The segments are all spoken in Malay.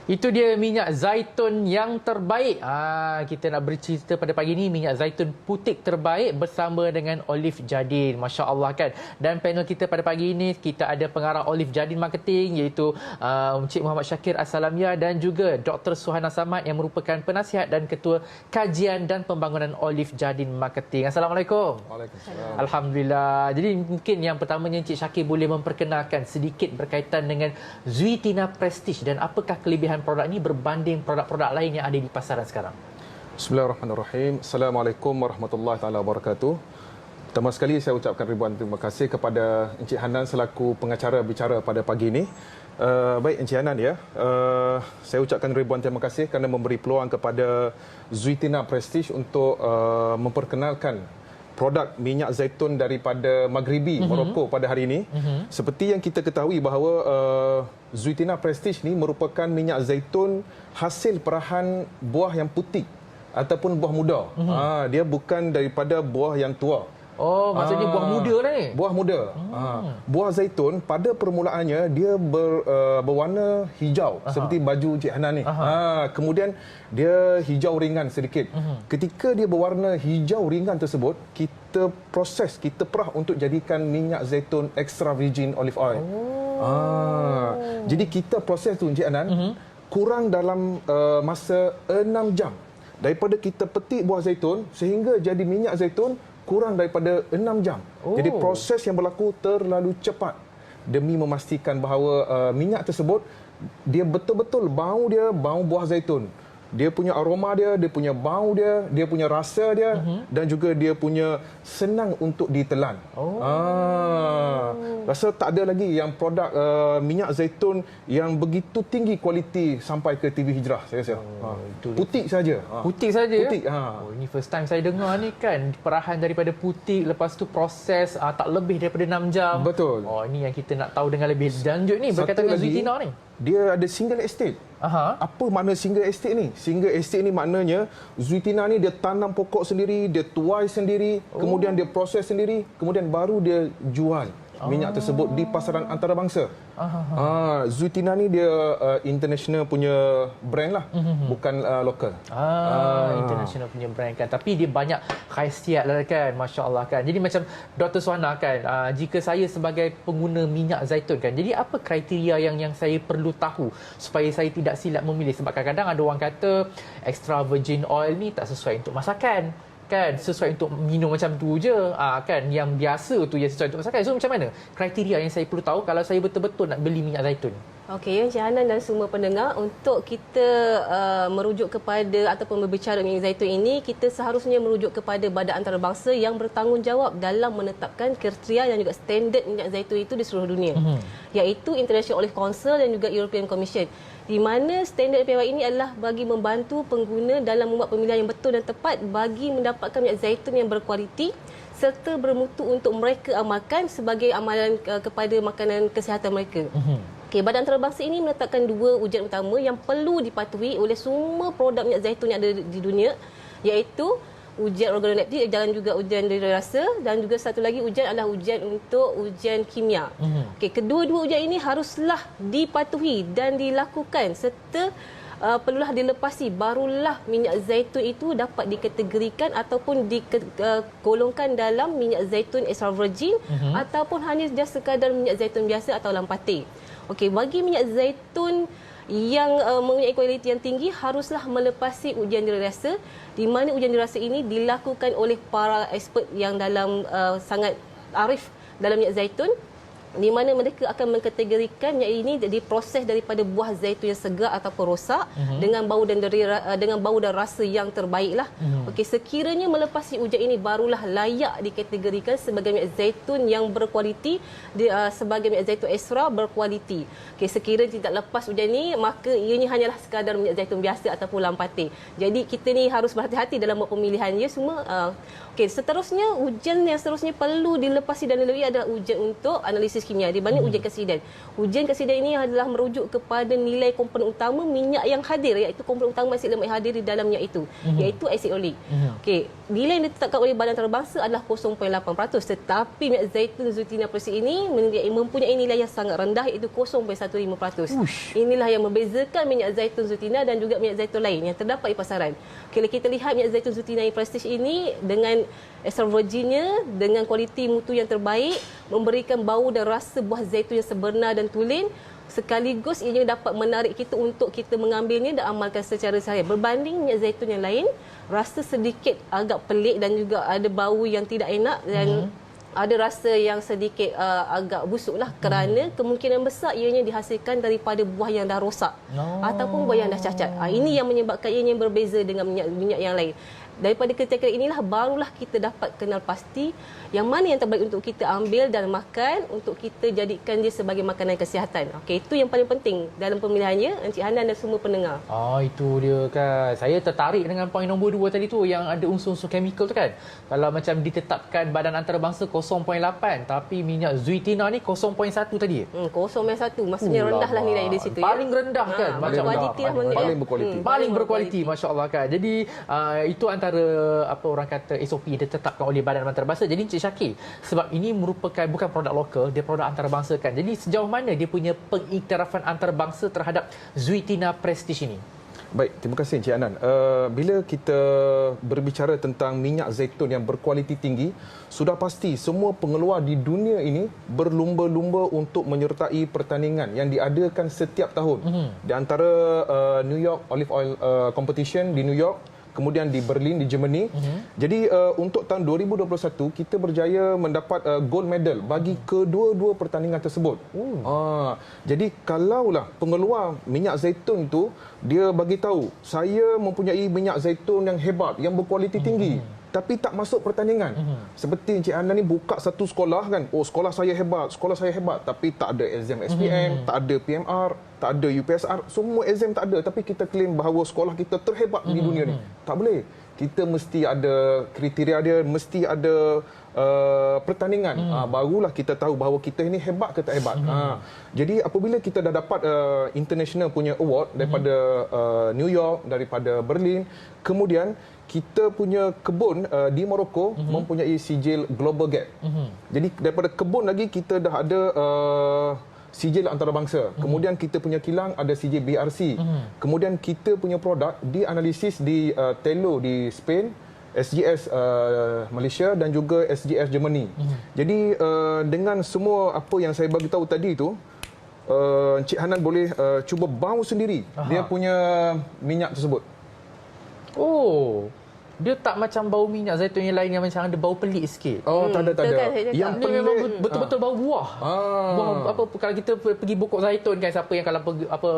Itu dia minyak zaitun yang terbaik. Kita nak bercerita pada pagi ini minyak zaitun putih terbaik bersama dengan Olive Jadin. Masya Allah kan. Dan panel kita pada pagi ini kita ada pengarah Olive Jadin Marketing iaitu Encik Muhammad Syakir As-Salamiyah dan juga Dr. Suhana Samad yang merupakan penasihat dan ketua kajian dan pembangunan Olive Jadin Marketing. Assalamualaikum. Waalaikumsalam. Alhamdulillah. Jadi mungkin yang pertamanya Encik Syakir boleh memperkenalkan sedikit berkaitan dengan Zuitina Prestige dan apakah kelebihan produk ini berbanding produk-produk lain yang ada di pasaran sekarang. Bismillahirrahmanirrahim. Assalamualaikum warahmatullahi taala wabarakatuh. Pertama sekali saya ucapkan ribuan terima kasih kepada Encik Hanan selaku pengacara bicara pada pagi ini. Baik Encik Hanan ya. Saya ucapkan ribuan terima kasih kerana memberi peluang kepada Zuitina Prestige untuk memperkenalkan produk minyak zaitun daripada Maghribi, Morocco pada hari ini. Seperti yang kita ketahui bahawa Zuitina Prestige ni merupakan minyak zaitun hasil perahan buah yang putih ataupun buah muda. Dia bukan daripada buah yang tua. Oh, maksudnya buah muda lah ni? Buah muda. Buah zaitun pada permulaannya dia berwarna hijau seperti baju Cik Hanan ni. Kemudian dia hijau ringan sedikit. Ketika dia berwarna hijau ringan tersebut, kita proses, kita perah untuk jadikan minyak zaitun extra virgin olive oil. Jadi kita proses tu Cik Hanan kurang dalam masa 6 jam. Daripada kita petik buah zaitun sehingga jadi minyak zaitun kurang daripada 6 jam. Jadi proses yang berlaku terlalu cepat demi memastikan bahawa minyak tersebut dia betul-betul bau dia bau buah zaitun. Dia punya aroma dia, dia punya bau dia, dia punya rasa dia dan juga dia punya senang untuk ditelan. Rasa tak ada lagi yang produk minyak zaitun yang begitu tinggi kualiti sampai ke TV Hijrah saya rasa. Putih saja. Putih saja. Putih. Oh, ini first time saya dengar ni kan, perahan daripada putih lepas tu proses tak lebih daripada 6 jam. Betul. Oh, ini yang kita nak tahu dengan lebih lanjut ni berkaitan dengan Zuitina ni. Dia ada single estate. Apa makna single estate ni? Single estate ni maknanya Zuitina ni dia tanam pokok sendiri, dia tuai sendiri, kemudian dia proses sendiri, kemudian baru dia jual minyak tersebut di pasaran antarabangsa. Zuitina ni dia international punya brand lah, bukan lokal. International punya brand kan. Tapi dia banyak khasiat lah kan, Masya Allah kan. Jadi macam Dr. Suhana kan, jika saya sebagai pengguna minyak zaitun kan, jadi apa kriteria yang saya perlu tahu supaya saya tidak silap memilih? Sebab kadang-kadang ada orang kata extra virgin oil ni tak sesuai untuk masakan. Kan sesuai untuk minum macam tu je, kan yang biasa tu yang sesuai untuk masakan. So macam mana kriteria yang saya perlu tahu kalau saya betul-betul nak beli minyak zaitun? Okey, Encik Hanan dan semua pendengar, untuk kita merujuk kepada ataupun berbicara minyak zaitun ini, kita seharusnya merujuk kepada badan antarabangsa yang bertanggungjawab dalam menetapkan kriteria dan juga standard minyak zaitun itu di seluruh dunia, iaitu International Olive Council dan juga European Commission, di mana standard POI ini adalah bagi membantu pengguna dalam membuat pemilihan yang betul dan tepat bagi mendapatkan minyak zaitun yang berkualiti serta bermutu untuk mereka amalkan sebagai amalan kepada makanan kesihatan mereka. Okey, badan antarabangsa ini menetapkan 2 ujian utama yang perlu dipatuhi oleh semua produk minyak zaitun yang ada di dunia, iaitu ujian organoleptik dan juga ujian daya rasa, dan juga satu lagi ujian adalah ujian untuk ujian kimia. Okey, kedua-dua ujian ini haruslah dipatuhi dan dilakukan serta perlulah dilepasi, barulah minyak zaitun itu dapat dikategorikan ataupun digolongkan dalam minyak zaitun extra virgin ataupun hanya just sekadar minyak zaitun biasa atau lampate. Okey, bagi minyak zaitun yang mempunyai kualiti yang tinggi haruslah melepasi ujian dirasa, di mana ujian dirasa ini dilakukan oleh para expert yang dalam sangat arif dalam minyak zaitun, di mana mereka akan mengkategorikan minyak ini diproses daripada buah zaitun yang segar ataupun rosak dengan bau dan rasa yang terbaiklah. Okey, sekiranya melepasi ujian ini barulah layak dikategorikan sebagai minyak zaitun yang berkualiti, sebagai minyak zaitun extra berkualiti. Okey, sekiranya tidak lepas ujian ini, maka ianya hanyalah sekadar minyak zaitun biasa ataupun lampate. Jadi kita ni harus berhati-hati dalam buat pemilihan ya semua. Okey, seterusnya ujian yang seterusnya perlu dilepasi dan dilalui adalah ujian untuk analisis analisis kimia, dibanding ujian kesiden. Ujian kesiden ini adalah merujuk kepada nilai komponen utama minyak yang hadir, iaitu komponen utama asid lemak yang hadir di dalam minyak itu, iaitu asid olik. Okey, nilai yang ditetapkan oleh Badan Antarabangsa adalah 0.8%, tetapi minyak zaitun Zuitina Prestige ini mempunyai nilai yang sangat rendah, iaitu 0.15%. Inilah yang membezakan minyak zaitun Zuitina dan juga minyak zaitun lain yang terdapat di pasaran. Kalau kita lihat minyak zaitun Zuitina Prestige ini dengan extra virginnya, dengan kualiti mutu yang terbaik, memberikan bau dan rasa buah zaitun yang sebenar dan tulen, sekaligus ianya dapat menarik kita untuk kita mengambilnya dan amalkan secara sehari. Berbanding minyak zaitun yang lain, rasa sedikit agak pelik dan juga ada bau yang tidak enak dan ada rasa yang sedikit agak busuk lah, kerana kemungkinan besar ianya dihasilkan daripada buah yang dah rosak ataupun buah yang dah cacat. Ini yang menyebabkan ianya berbeza dengan minyak yang lain. Daripada kriteria inilah barulah kita dapat kenal pasti yang mana yang terbaik untuk kita ambil dan makan, untuk kita jadikan dia sebagai makanan kesihatan. Okey, itu yang paling penting dalam pemilihannya, Encik Hanan dan semua pendengar. Itu dia kan. Saya tertarik dengan poin nombor 2 tadi tu yang ada unsur-unsur chemical tu kan. Kalau macam ditetapkan Badan Antarabangsa 0.8, tapi minyak Zuitina ni 0.1 tadi. 0.1 maksudnya rendahlah nilai di situ. Paling rendah kan. Macam kualiti lah paling berkualiti. Paling berkualiti, masya-Allah kan. Jadi itu antara apa orang kata SOP yang ditetapkan oleh Badan Antarabangsa. Jadi Encik Syakir, sebab ini merupakan bukan produk lokal, dia produk antarabangsa kan. Jadi sejauh mana dia punya pengiktirafan antarabangsa terhadap Zuitina Prestige ini? Baik, terima kasih Encik Anan. Bila kita berbicara tentang minyak zaitun yang berkualiti tinggi, sudah pasti semua pengeluar di dunia ini berlumba-lumba untuk menyertai pertandingan yang diadakan setiap tahun. Di antara New York Olive Oil Competition di New York, kemudian di Berlin di Germany. Jadi untuk tahun 2021 kita berjaya mendapat gold medal bagi kedua-dua pertandingan tersebut. Jadi kalaulah pengeluar minyak zaitun tu dia bagi tahu saya mempunyai minyak zaitun yang hebat, yang berkualiti tinggi, tapi tak masuk pertandingan. Seperti Encik Hanan ni buka satu sekolah kan, sekolah saya hebat, tapi tak ada exam SPM, tak ada PMR, tak ada UPSR, semua exam tak ada, tapi kita claim bahawa sekolah kita terhebat di dunia ni. Tak boleh. Kita mesti ada kriteria dia, mesti ada pertandingan. Barulah kita tahu bahawa kita ini hebat ke tak hebat. Jadi apabila kita dah dapat international punya award daripada New York, daripada Berlin, kemudian kita punya kebun di Morocco mempunyai sijil Global Gap. Jadi daripada kebun lagi kita dah ada sijil antarabangsa. Kemudian kita punya kilang ada sijil BRC. Kemudian kita punya produk dianalisis di Tello di Spain, SGS Malaysia dan juga SGS Germany. Jadi dengan semua apa yang saya bagi tahu tadi tu, Encik Hanan boleh cuba bau sendiri dia punya minyak tersebut. Dia tak macam bau minyak zaitun yang lain yang macam ada bau pelik sikit. Tak ada. Yang ni memang betul-betul bau buah. Buah apa kalau kita pergi pokok zaitun kan, siapa yang kalau pergi, apa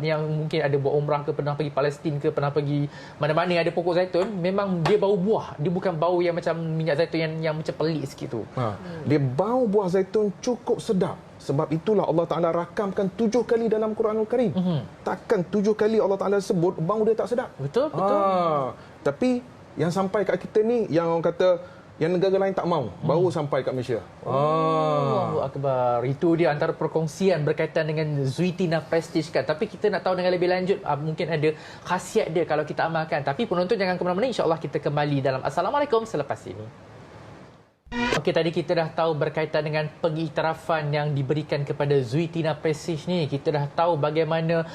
yang mungkin ada buat umrah ke, pernah pergi Palestin ke, pernah pergi mana-mana yang ada pokok zaitun, memang dia bau buah. Dia bukan bau yang macam minyak zaitun yang macam pelik sikit tu. Dia bau buah zaitun cukup sedap. Sebab itulah Allah Ta'ala rakamkan 7 kali dalam Quranul Karim. Takkan 7 kali Allah Ta'ala sebut bau dia tak sedap. Betul. Tapi yang sampai kat kita ni, yang orang kata yang negara lain tak mau, baru sampai kat Malaysia. Allahu Akbar. Itu dia antara perkongsian berkaitan dengan Zuitina Prestige kan. Tapi kita nak tahu dengan lebih lanjut, mungkin ada khasiat dia kalau kita amalkan. Tapi penonton jangan ke mana-mana, insya-Allah kita kembali dalam Assalamualaikum selepas ini. Okey, tadi kita dah tahu berkaitan dengan pengiktirafan yang diberikan kepada Zuitina Prestige ni. Kita dah tahu bagaimana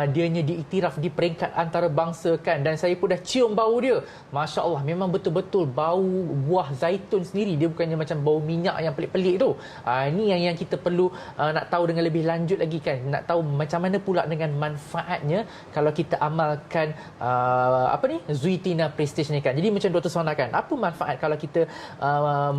dianya diiktiraf di peringkat antarabangsa kan. Dan saya pun dah cium bau dia. Masya Allah, memang betul-betul bau buah zaitun sendiri. Dia bukannya macam bau minyak yang pelik-pelik tu. Ini yang kita perlu nak tahu dengan lebih lanjut lagi kan. Nak tahu macam mana pula dengan manfaatnya kalau kita amalkan Zuitina Prestige ni kan. Jadi macam Dr. Suhana kan, apa manfaat kalau kita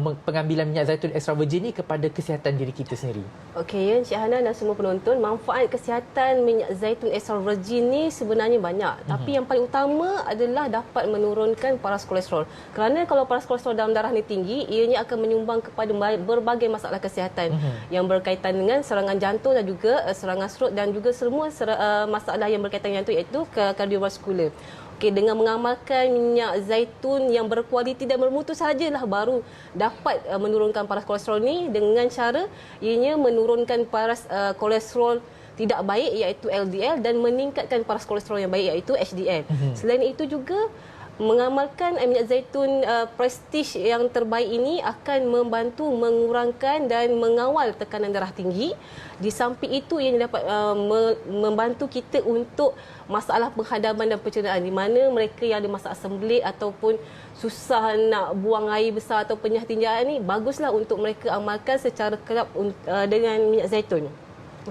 pengambilan minyak zaitun extra virgin ni kepada kesihatan diri kita sendiri? Okey, Encik Hana dan semua penonton, manfaat kesihatan minyak zaitun extra virgin ni sebenarnya banyak. Tapi yang paling utama adalah dapat menurunkan paras kolesterol. Kerana kalau paras kolesterol dalam darah ni tinggi, ianya akan menyumbang kepada berbagai masalah kesihatan yang berkaitan dengan serangan jantung dan juga serangan strok dan juga semua masalah yang berkaitan dengan jantung, iaitu kardiovaskular. Okey, dengan mengamalkan minyak zaitun yang berkualiti dan bermutu sajalah baru dapat menurunkan paras kolesterol ni dengan cara ianya menurunkan paras kolesterol tidak baik iaitu LDL dan meningkatkan paras kolesterol yang baik iaitu HDL. Selain itu juga mengamalkan minyak zaitun Prestige yang terbaik ini akan membantu mengurangkan dan mengawal tekanan darah tinggi. Di samping itu ia dapat membantu kita untuk masalah penghadaman dan pencernaan, di mana mereka yang ada masalah sembelit ataupun susah nak buang air besar atau penyah tinjaan ni, baguslah untuk mereka amalkan secara kerap dengan minyak zaitun.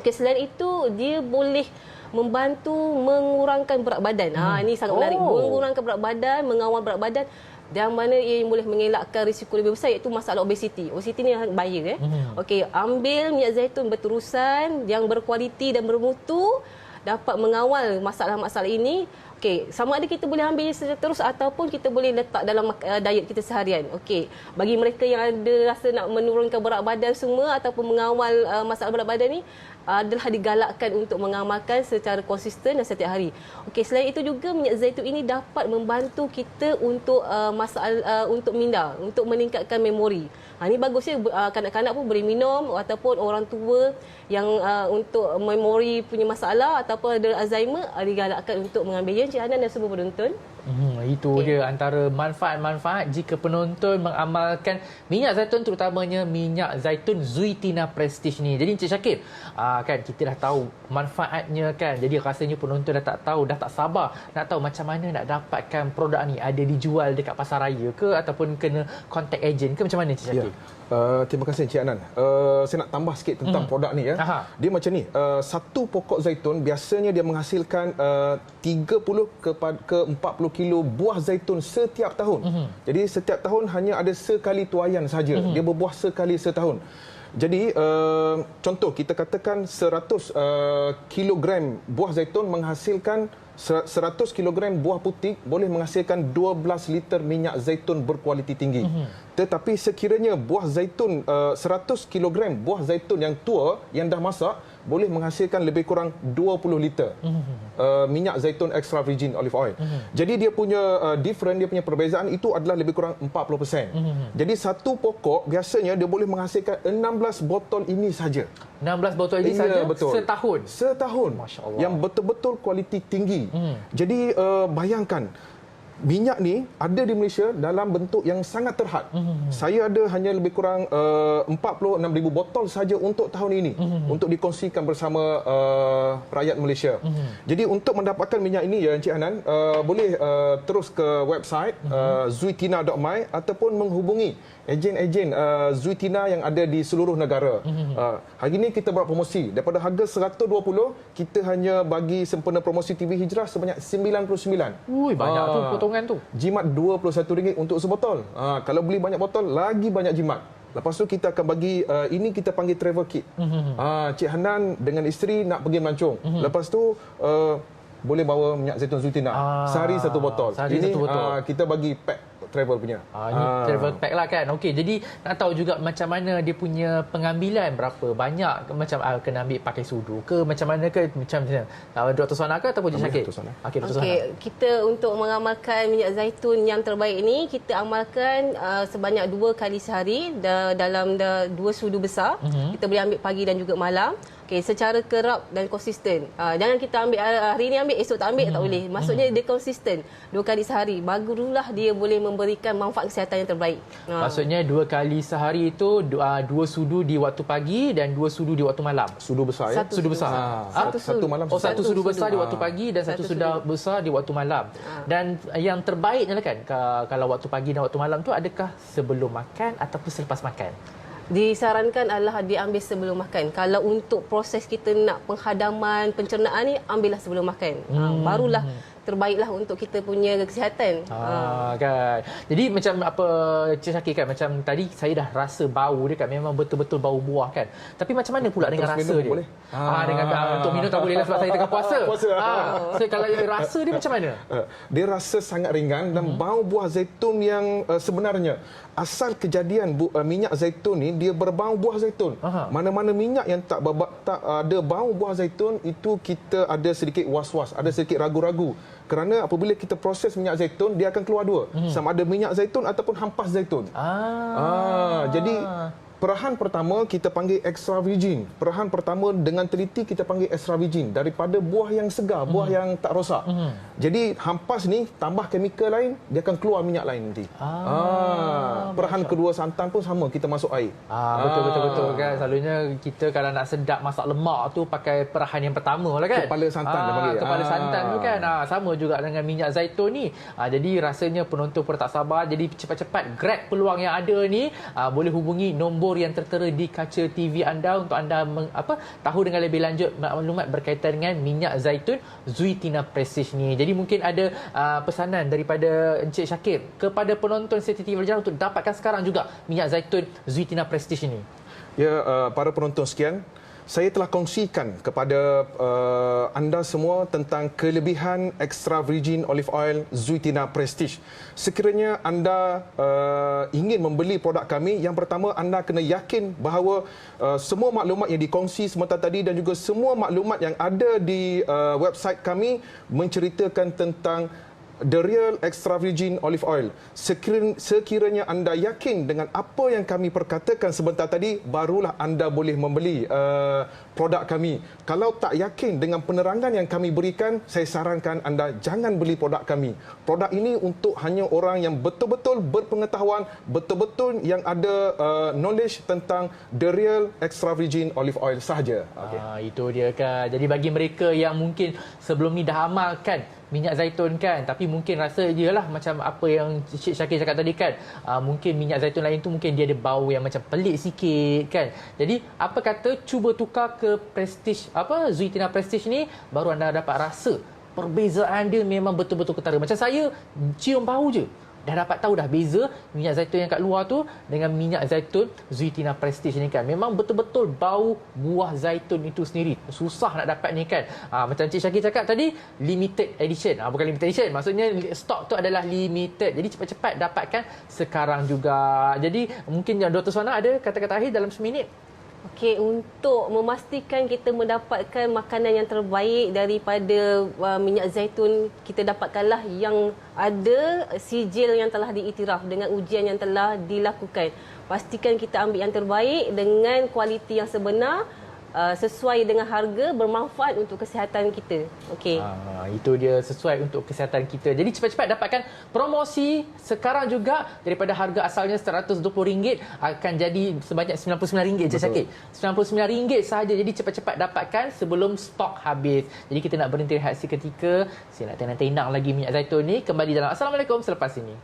Okey, selain itu dia boleh membantu mengurangkan berat badan. Ini sangat menarik. Mengurangkan berat badan, mengawal berat badan, dan mana ia boleh mengelakkan risiko lebih besar iaitu masalah obesiti. Obesiti ni bahaya. Okey, ambil minyak zaitun berterusan yang berkualiti dan bermutu dapat mengawal masalah-masalah ini. Okey, sama ada kita boleh ambil secara terus ataupun kita boleh letak dalam diet kita seharian. Okey, bagi mereka yang ada rasa nak menurunkan berat badan semua ataupun mengawal masalah berat badan ni, adalah digalakkan untuk mengamalkan secara konsisten dan setiap hari. Okey, selain itu juga minyak zaitun ini dapat membantu kita untuk untuk minda, untuk meningkatkan memori. Ini bagusnya kanak-kanak pun boleh minum ataupun orang tua yang untuk memori punya masalah ataupun ada Alzheimer, digalakkan untuk mengambilnya. Encik Hanan dan semua penonton. Itu dia antara manfaat-manfaat jika penonton mengamalkan minyak zaitun, terutamanya minyak zaitun Zuitina Prestige ni. Jadi Encik Syakir, kan kita dah tahu manfaatnya kan. Jadi rasanya penonton dah tak tahu, dah tak sabar nak tahu macam mana nak dapatkan produk ni. Ada dijual dekat pasar raya ke ataupun kena contact agent ke, macam mana Encik Syakir? Terima kasih Encik Hanan. Saya nak tambah sikit tentang produk ni ya. Dia macam ni, satu pokok zaitun biasanya dia menghasilkan 30 ke 40 kilo buah zaitun setiap tahun. Jadi setiap tahun hanya ada sekali tuaian saja. Dia berbuah sekali setahun. Jadi contoh kita katakan 100 kilogram buah zaitun menghasilkan 100 kilogram buah putih boleh menghasilkan 12 liter minyak zaitun berkualiti tinggi. Tetapi sekiranya buah zaitun 100 kilogram buah zaitun yang tua yang dah masak boleh menghasilkan lebih kurang 20 liter minyak zaitun extra virgin olive oil. Jadi dia punya different, dia punya perbezaan itu adalah lebih kurang 40%. Jadi satu pokok biasanya dia boleh menghasilkan 16 botol ini saja. 16 botol ini saja setahun. Setahun. Masya-Allah. Yang betul-betul kualiti tinggi. Jadi bayangkan minyak ni ada di Malaysia dalam bentuk yang sangat terhad. Saya ada hanya lebih kurang 46,000 botol saja untuk tahun ini untuk dikongsikan bersama rakyat Malaysia. Jadi untuk mendapatkan minyak ini ya Encik Hanan, boleh terus ke website zuitina.my ataupun menghubungi ejen-ejen Zuitina yang ada di seluruh negara. Hari ini kita buat promosi. Daripada harga 120, kita hanya bagi sempena promosi TV Hijrah sebanyak 99. Ui, banyak tu potongan tu. Jimat RM21 untuk sebotol. Kalau beli banyak botol, lagi banyak jimat. Lepas tu kita akan bagi, ini kita panggil travel kit. Cik Hanan dengan isteri nak pergi melancong. Lepas tu, boleh bawa minyak zaitun Zuitina. Sehari satu botol. Ini kita bagi pack travel punya. Ini travel pack lah kan. Okey, jadi nak tahu juga macam mana dia punya pengambilan, berapa banyak, macam kena ambil pakai sudu ke, macam mana ke, macam Dr. Suhana ke ataupun Encik Syakir? Okey, Dr. Suhana. Kita untuk mengamalkan minyak zaitun yang terbaik ini, kita amalkan sebanyak 2 kali sehari dalam 2 sudu besar. Kita boleh ambil pagi dan juga malam. Okey, secara kerap dan konsisten. Jangan kita ambil hari ini ambil, esok tak ambil, tak boleh. Maksudnya dia konsisten 2 kali sehari. Barulah dia boleh memberikan manfaat kesihatan yang terbaik. Maksudnya 2 kali sehari itu 2 sudu di waktu pagi dan 2 sudu di waktu malam. Sudu besar ya. Sudu besar. Satu malam. Satu sudu besar di waktu pagi dan satu sudu besar di waktu malam. Dan yang terbaik adalah kan kalau waktu pagi dan waktu malam tu, adakah sebelum makan ataupun selepas makan? Disarankan adalah diambil sebelum makan. Kalau untuk proses kita nak penghadaman, pencernaan ni, ambillah sebelum makan. Barulah terbaiklah untuk kita punya kesihatan. Kan. Jadi macam apa Cik Syakir kan, macam tadi saya dah rasa bau dia kan, memang betul-betul bau buah kan. Tapi macam mana pula dengan rasa dia? Boleh. Dengan untuk minum tak boleh lah sebab saya tengah puasa. So kalau rasa dia macam mana? Dia rasa sangat ringan dan bau buah zaitun yang sebenarnya asal kejadian minyak zaitun ni dia berbau buah zaitun. Mana-mana minyak yang tak ada bau buah zaitun itu kita ada sedikit was-was, ada sedikit ragu-ragu. Kerana apabila kita proses minyak zaitun, dia akan keluar dua. Sama ada minyak zaitun ataupun hampas zaitun. Jadi perahan pertama kita panggil extra virgin. Perahan pertama dengan teliti kita panggil extra virgin daripada buah yang segar, buah yang tak rosak. Jadi hampas ni tambah chemical lain, dia akan keluar minyak lain nanti. Perahan kedua santan pun sama, kita masuk air. Betul kan. Selalunya kita kalau nak sedap masak lemak tu pakai perahan yang pertama lah kan. Kepala santan dia panggil. Kepala santan tu kan. Sama juga dengan minyak zaitun ni. Jadi rasanya penonton pun tak sabar. Jadi cepat-cepat grab peluang yang ada ni. Boleh hubungi nombor yang tertera di kaca TV anda untuk anda tahu dengan lebih lanjut maklumat berkaitan dengan minyak zaitun Zuitina Prestige ni. Jadi mungkin ada pesanan daripada Encik Syakir kepada penonton CCTV Berjaya untuk dapatkan sekarang juga minyak zaitun Zuitina Prestige ini. Ya, para penonton sekian, saya telah kongsikan kepada anda semua tentang kelebihan extra virgin olive oil Zuitina Prestige. Sekiranya anda ingin membeli produk kami, yang pertama anda kena yakin bahawa semua maklumat yang dikongsi sebentar tadi dan juga semua maklumat yang ada di website kami menceritakan tentang The Real Extra Virgin Olive Oil. Sekiranya anda yakin dengan apa yang kami perkatakan sebentar tadi, barulah anda boleh membeli produk kami. Kalau tak yakin dengan penerangan yang kami berikan, saya sarankan anda jangan beli produk kami. Produk ini untuk hanya orang yang betul-betul berpengetahuan, betul-betul yang ada knowledge tentang The Real Extra Virgin Olive Oil sahaja. Itu dia kan. Jadi bagi mereka yang mungkin sebelum ni dah amalkan minyak zaitun kan, tapi mungkin rasa iyalah macam apa yang Cik Syakir cakap tadi kan, mungkin minyak zaitun lain tu mungkin dia ada bau yang macam pelik sikit kan. Jadi apa kata cuba tukar ke Prestige, Zuitina Prestige ni, baru anda dapat rasa perbezaan dia memang betul-betul ketara. Macam saya cium bau je dah dapat tahu dah beza minyak zaitun yang kat luar tu dengan minyak zaitun Zuitina Prestige ni kan. Memang betul-betul bau buah zaitun itu sendiri. Susah nak dapat ni kan. Macam Cik Syakir cakap tadi, limited edition. Bukan limited edition, maksudnya stok tu adalah limited. Jadi cepat-cepat dapatkan sekarang juga. Jadi mungkin Dr. Suhana ada kata-kata akhir dalam seminit. Okey, untuk memastikan kita mendapatkan makanan yang terbaik daripada minyak zaitun, kita dapatkanlah yang ada sijil yang telah diiktiraf dengan ujian yang telah dilakukan. Pastikan kita ambil yang terbaik dengan kualiti yang sebenar, sesuai dengan harga, bermanfaat untuk kesihatan kita. Okey. Itu dia, sesuai untuk kesihatan kita. Jadi cepat-cepat dapatkan promosi sekarang juga. Daripada harga asalnya RM120 akan jadi sebanyak RM99 je Syakir. RM99 sahaja. Jadi cepat-cepat dapatkan sebelum stok habis. Jadi kita nak berhenti rehat seketika. Saya nak tenang-tenang lagi minyak zaitun ni. Kembali dalam Assalamualaikum selepas ini.